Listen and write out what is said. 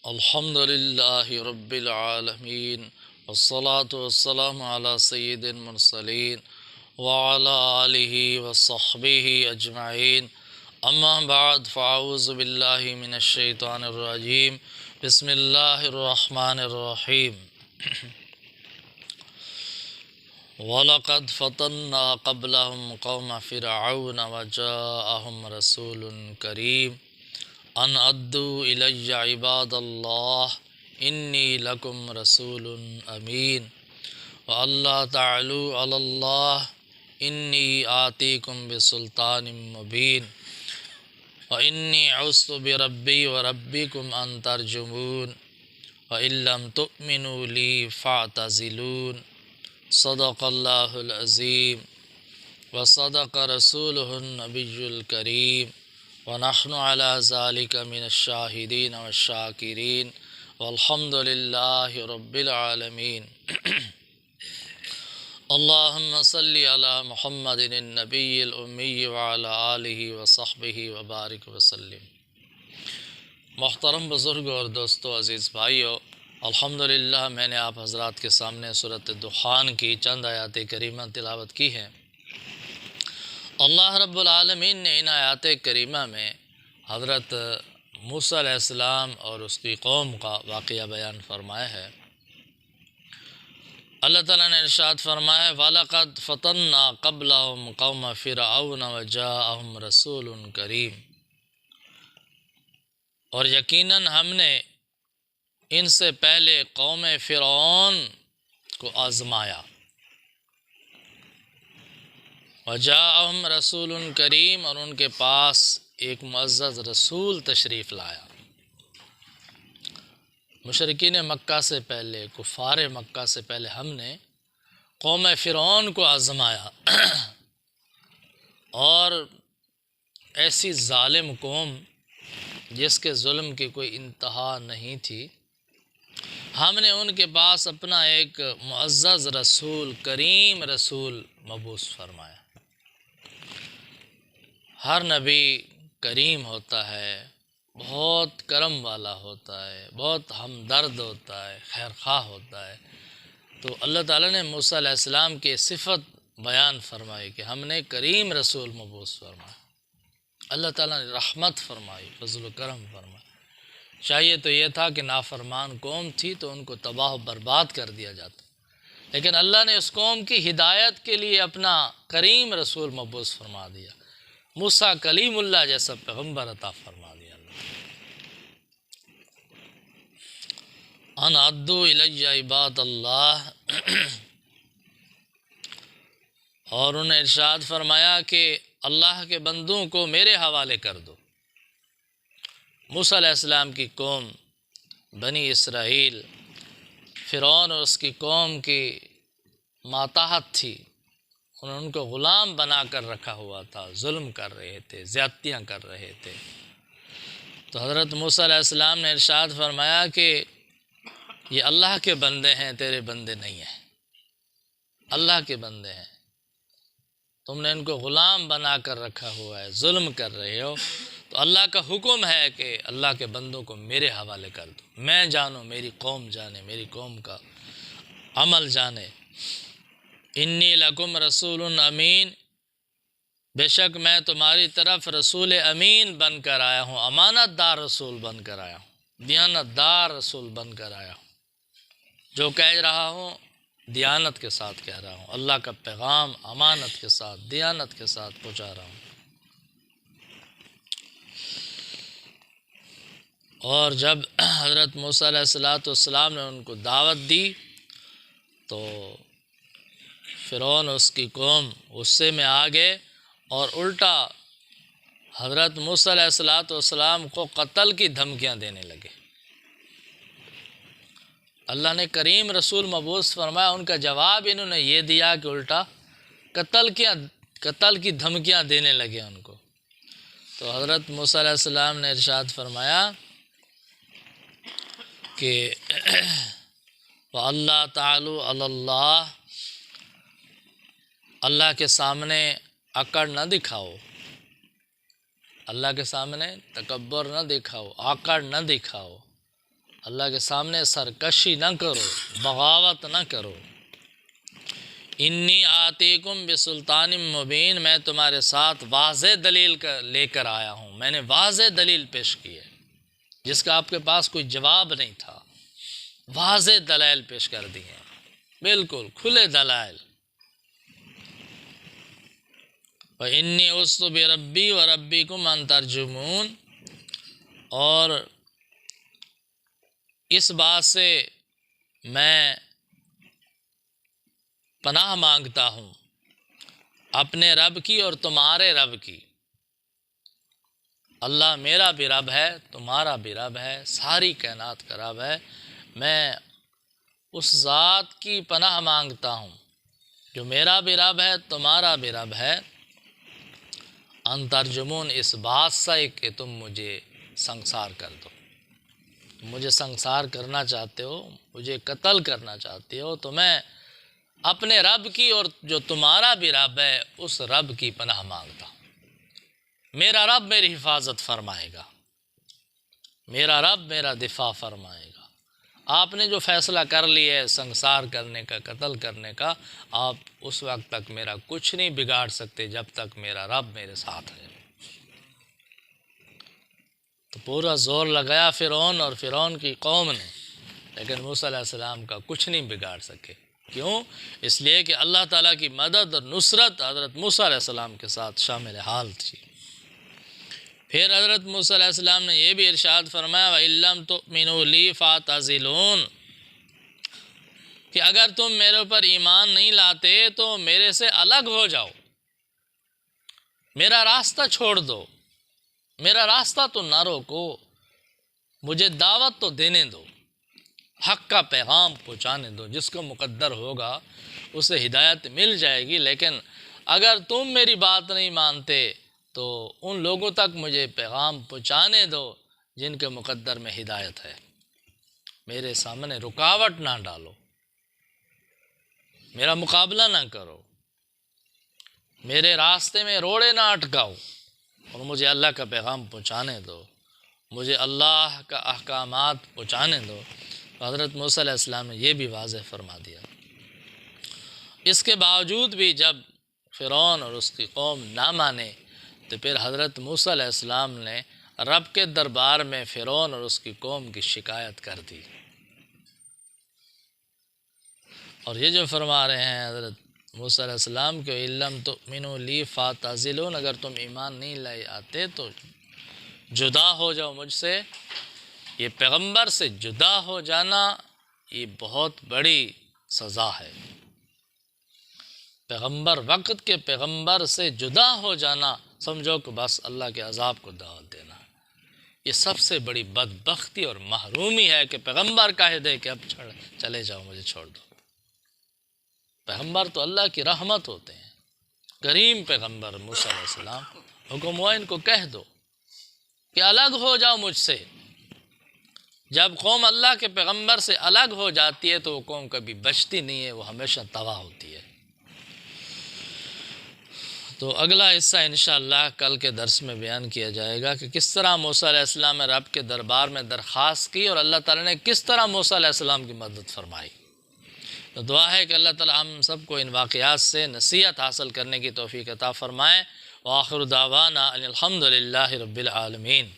الحمد لله رب العالمين والصلاة والسلام على سيد المرسلين وعلى آله وصحبه أجمعين أما بعد فأعوذ بالله من الشيطان الرجيم بسم الله الرحمن الرحيم وَلَقَدْ فَتَنَّا قَبْلَهُمْ قَوْمَ فِرْعَوْنَ وَجَاءَهُمْ رَسُولٌ كَرِيمٌ أَنْ أَدُّوا إِلَيَّ عِبَادَ اللَّهِ إِنِّي لَكُمْ رَسُولٌ أَمِينٌ وَأَلَّا تَعْلُوا عَلَى اللَّهِ إِنِّي آتِيكُمْ بِسُلْطَانٍ مُبِينٍ وَإِنِّي عُذْتُ بِرَبِّي وَرَبِّكُمْ أَنْ تَرْجُمُونِ وَإِنْ لَمْ تُؤْمِنُوا لِي فَاعْتَزِلُونِ صدق اللہ العظیم وصدق رسولہ النبی الکریم ونحن علی ذالک من الشاہدین والشاکرین والحمد للہ رب العالمین اللہم صلی علی محمد النبی الامی وعلی آلہ وصحبہ وبارک وسلم۔ محترم بزرگوں اور دوستو، عزیز بھائیو، الحمدللہ میں نے آپ حضرات کے سامنے سورۃ دخان کی چند آیات کریمہ تلاوت کی ہے۔ اللہ رب العالمین نے ان آیات کریمہ میں حضرت موسیٰ علیہ السلام اور اس کی قوم کا واقعہ بیان فرمایا ہے۔ اللہ تعالیٰ نے ارشاد فرمایا ہے وَلَقَدْ فَتَنَّا قَبْلَهُمْ قَوْمَ فِرْعَوْنَ وَجَاءَهُمْ رَسُولٌ كَرِيمٌ، اور یقیناً ہم نے ان سے پہلے قوم فرعون کو آزمایا۔ وجاءہم رسول کریم، اور ان کے پاس ایک معزز رسول تشریف لایا۔ مشرکین مکہ سے پہلے، کفار مکہ سے پہلے ہم نے قوم فرعون کو آزمایا اور ایسی ظالم قوم جس کے ظلم کی کوئی انتہا نہیں تھی، ہم نے ان کے پاس اپنا ایک معزز رسول، کریم رسول مبعوث فرمایا۔ ہر نبی کریم ہوتا ہے، بہت کرم والا ہوتا ہے، بہت ہمدرد ہوتا ہے، خیر خواہ ہوتا ہے۔ تو اللہ تعالیٰ نے موسیٰ علیہ السلام کی صفت بیان فرمائی کہ ہم نے کریم رسول مبعوث فرمایا۔ اللہ تعالیٰ نے رحمت فرمائی، فضل و کرم فرمایا۔ چاہیے تو یہ تھا کہ نافرمان قوم تھی تو ان کو تباہ و برباد کر دیا جاتا، لیکن اللہ نے اس قوم کی ہدایت کے لیے اپنا کریم رسول مبعوث فرما دیا، موسیٰ کلیم اللہ جیسا پیغمبر عطا فرما دیا اللہ۔ ان ادوا الی عباد اللہ، اور انہیں ارشاد فرمایا کہ اللہ کے بندوں کو میرے حوالے کر دو۔ موسیٰ علیہ السلام کی قوم بنی اسرائیل فرعون اور اس کی قوم کی ماتحت تھی، انہوں نے ان کو غلام بنا کر رکھا ہوا تھا، ظلم کر رہے تھے، زیادتیاں کر رہے تھے۔ تو حضرت موسیٰ علیہ السلام نے ارشاد فرمایا کہ یہ اللہ کے بندے ہیں، تیرے بندے نہیں ہیں، اللہ کے بندے ہیں، تم نے ان کو غلام بنا کر رکھا ہوا ہے، ظلم کر رہے ہو، تو اللہ کا حکم ہے کہ اللہ کے بندوں کو میرے حوالے کر دو، میں جانوں، میری قوم جانے، میری قوم کا عمل جانے۔ انی لکم رسول امین، بے شک میں تمہاری طرف رسول امین بن کر آیا ہوں، امانت دار رسول بن کر آیا ہوں، دیانت دار رسول بن کر آیا ہوں۔ جو کہہ رہا ہوں دیانت کے ساتھ کہہ رہا ہوں، اللہ کا پیغام امانت کے ساتھ، دیانت کے ساتھ پہنچا رہا ہوں۔ اور جب حضرت موسیٰ علیہ السلام نے ان کو دعوت دی تو فرعون اس کی قوم غصے میں آ گئے اور الٹا حضرت موسیٰ علیہ السلام کو قتل کی دھمکیاں دینے لگے۔ اللہ نے کریم رسول مبعوث فرمایا، ان کا جواب انہوں نے یہ دیا کہ الٹا قتل کی دھمکیاں دینے لگے ان کو۔ تو حضرت موسیٰ علیہ السلام نے ارشاد فرمایا کہ وَأَلَّا تَعْلُوا عَلَى اللَّهِ، اللہ کے سامنے اکڑ نہ دکھاؤ، اللہ کے سامنے تکبر نہ دکھاؤ، آکڑ نہ دکھاؤ، اللہ کے سامنے سرکشی نہ کرو، بغاوت نہ کرو۔ انی آتیکم بسلطان مبین، میں تمہارے ساتھ واضح دلیل لے کر آیا ہوں، میں نے واضح دلیل پیش کی ہے جس کا آپ کے پاس کوئی جواب نہیں تھا، واضح دلائل پیش کر دی ہیں، بالکل کھلے دلائل۔ وَإِنِّي عُذْتُ بِرَبِّي وَرَبِّكُمْ أَن تَرْجُمُونِ، اور اس بات سے میں پناہ مانگتا ہوں اپنے رب کی اور تمہارے رب کی۔ اللہ میرا بھی رب ہے، تمہارا بھی رب ہے، ساری کائنات کا رب ہے، میں اس ذات کی پناہ مانگتا ہوں جو میرا بھی رب ہے، تمہارا بھی رب ہے۔ ان ترجمون، اس بات سے کہ تم مجھے سنسار کر دو، مجھے سنسار کرنا چاہتے ہو، مجھے قتل کرنا چاہتے ہو، تو میں اپنے رب کی اور جو تمہارا بھی رب ہے اس رب کی پناہ مانگتا ہوں۔ میرا رب میری حفاظت فرمائے گا، میرا رب میرا دفاع فرمائے گا۔ آپ نے جو فیصلہ کر لیا ہے سنسار کرنے کا، قتل کرنے کا، آپ اس وقت تک میرا کچھ نہیں بگاڑ سکتے جب تک میرا رب میرے ساتھ ہے۔ تو پورا زور لگایا فرعون اور فرعون کی قوم نے، لیکن موسیٰ علیہ السلام کا کچھ نہیں بگاڑ سکے۔ کیوں؟ اس لیے کہ اللہ تعالیٰ کی مدد اور نصرت حضرت موسیٰ علیہ السلام کے ساتھ شامل حال تھی۔ پھر حضرت موسیٰ علیہ السلام نے یہ بھی ارشاد فرمایا وَإِن لَّمْ تُؤْمِنُوا لِي فَاعْتَزِلُونِ، کہ اگر تم میرے اوپر ایمان نہیں لاتے تو میرے سے الگ ہو جاؤ، میرا راستہ چھوڑ دو، میرا راستہ تو نہ روکو، مجھے دعوت تو دینے دو، حق کا پیغام پہنچانے دو، جس کو مقدر ہوگا اسے ہدایت مل جائے گی، لیکن اگر تم میری بات نہیں مانتے تو ان لوگوں تک مجھے پیغام پہنچانے دو جن کے مقدر میں ہدایت ہے، میرے سامنے رکاوٹ نہ ڈالو، میرا مقابلہ نہ کرو، میرے راستے میں روڑے نہ اٹکاؤ، اور مجھے اللہ کا پیغام پہنچانے دو، مجھے اللہ کا احکامات پہنچانے دو۔ حضرت موسیٰ علیہ السلام نے یہ بھی واضح فرما دیا۔ اس کے باوجود بھی جب فرعون اور اس کی قوم نہ مانے تو پھر حضرت موسیٰ علیہ السلام نے رب کے دربار میں فرعون اور اس کی قوم کی شکایت کر دی، اور یہ جو فرما رہے ہیں حضرت موسیٰ علیہ السلام کہ إِن لَّمْ تُؤْمِنُوا لِي فَاعْتَزِلُونِ، اگر تم ایمان نہیں لائے آتے تو جدا ہو جاؤ مجھ سے۔ یہ پیغمبر سے جدا ہو جانا یہ بہت بڑی سزا ہے، پیغمبر وقت کے پیغمبر سے جدا ہو جانا سمجھو کہ بس اللہ کے عذاب کو دعوت دینا، یہ سب سے بڑی بدبختی اور محرومی ہے کہ پیغمبر کہہ دے کہ اب چلے جاؤ، مجھے چھوڑ دو۔ پیغمبر تو اللہ کی رحمت ہوتے ہیں، کریم پیغمبر موسیٰ علیہ السلام، حکم ہوا ان کو کہہ دو کہ الگ ہو جاؤ مجھ سے۔ جب قوم اللہ کے پیغمبر سے الگ ہو جاتی ہے تو وہ قوم کبھی بچتی نہیں ہے، وہ ہمیشہ تباہ ہوتی ہے۔ تو اگلا حصہ انشاءاللہ کل کے درس میں بیان کیا جائے گا کہ کس طرح موسیٰ علیہ السلام نے رب کے دربار میں درخواست کی اور اللہ تعالیٰ نے کس طرح موسیٰ علیہ السلام کی مدد فرمائی۔ تو دعا ہے کہ اللہ تعالیٰ ہم سب کو ان واقعات سے نصیحت حاصل کرنے کی توفیق عطا فرمائے۔ وآخر دعوانا ان الحمد للہ رب العالمین۔